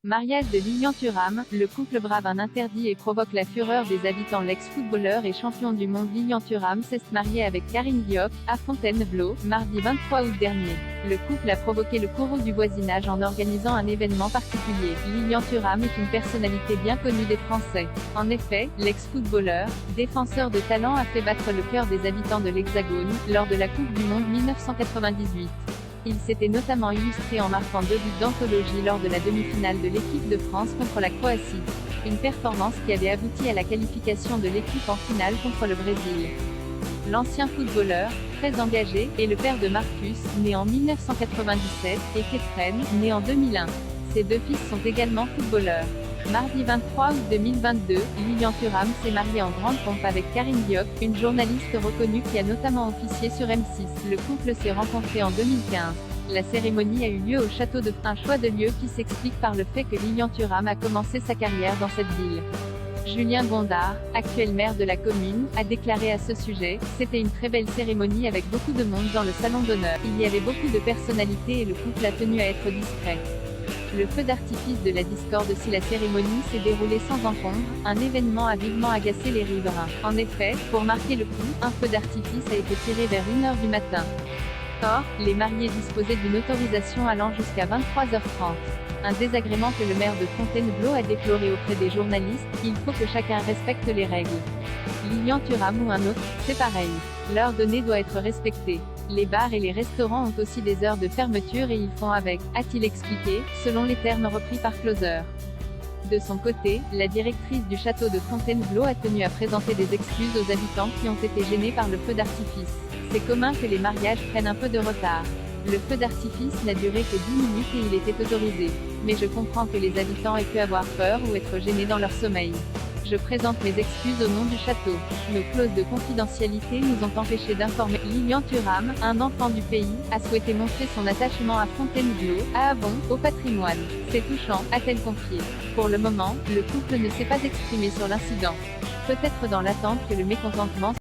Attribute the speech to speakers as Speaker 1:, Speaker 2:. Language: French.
Speaker 1: Mariage de Lilian Thuram, le couple brave un interdit et provoque la fureur des habitants. L'ex-footballeur et champion du monde Lilian Thuram s'est marié avec Karine Diop, à Fontainebleau, mardi 23 août dernier. Le couple a provoqué le courroux du voisinage en organisant un événement particulier. Lilian Thuram est une personnalité bien connue des Français. En effet, l'ex-footballeur, défenseur de talent a fait battre le cœur des habitants de l'Hexagone, lors de la Coupe du Monde 1998. Il s'était notamment illustré en marquant 2 buts d'anthologie lors de la demi-finale de l'équipe de France contre la Croatie. Une performance qui avait abouti à la qualification de l'équipe en finale contre le Brésil. L'ancien footballeur, très engagé, est le père de Marcus, né en 1997, et Kethren, né en 2001. Ses 2 fils sont également footballeurs. Mardi 23 août 2022, Lilian Thuram s'est marié en grande pompe avec Karine Diop, une journaliste reconnue qui a notamment officié sur M6. Le couple s'est rencontré en 2015. La cérémonie a eu lieu au château de un choix de lieu qui s'explique par le fait que Lilian Thuram a commencé sa carrière dans cette ville. Julien Gondard, actuel maire de la commune, a déclaré à ce sujet « C'était une très belle cérémonie avec beaucoup de monde dans le salon d'honneur. Il y avait beaucoup de personnalités et le couple a tenu à être discret. » Le feu d'artifice de la discorde. Si la cérémonie s'est déroulée sans encombre, un événement a vivement agacé les riverains. En effet, pour marquer le coup, un feu d'artifice a été tiré vers 1h du matin. Or, les mariés disposaient d'une autorisation allant jusqu'à 23h30. Un désagrément que le maire de Fontainebleau a déploré auprès des journalistes. Il faut que chacun respecte les règles. Lilian Thuram ou un autre, c'est pareil. L'heure donnée doit être respectée. Les bars et les restaurants ont aussi des heures de fermeture et ils font avec, a-t-il expliqué, selon les termes repris par Closer. De son côté, la directrice du château de Fontainebleau a tenu à présenter des excuses aux habitants qui ont été gênés par le feu d'artifice. C'est commun que les mariages prennent un peu de retard. Le feu d'artifice n'a duré que 10 minutes et il était autorisé. Mais je comprends que les habitants aient pu avoir peur ou être gênés dans leur sommeil. Je présente mes excuses au nom du château. Nos clauses de confidentialité nous ont empêchés d'informer. Lilian Thuram, un enfant du pays, a souhaité montrer son attachement à Fontainebleau, à Avon, au patrimoine. C'est touchant, a-t-elle confié. Pour le moment, le couple ne s'est pas exprimé sur l'incident. Peut-être dans l'attente que le mécontentement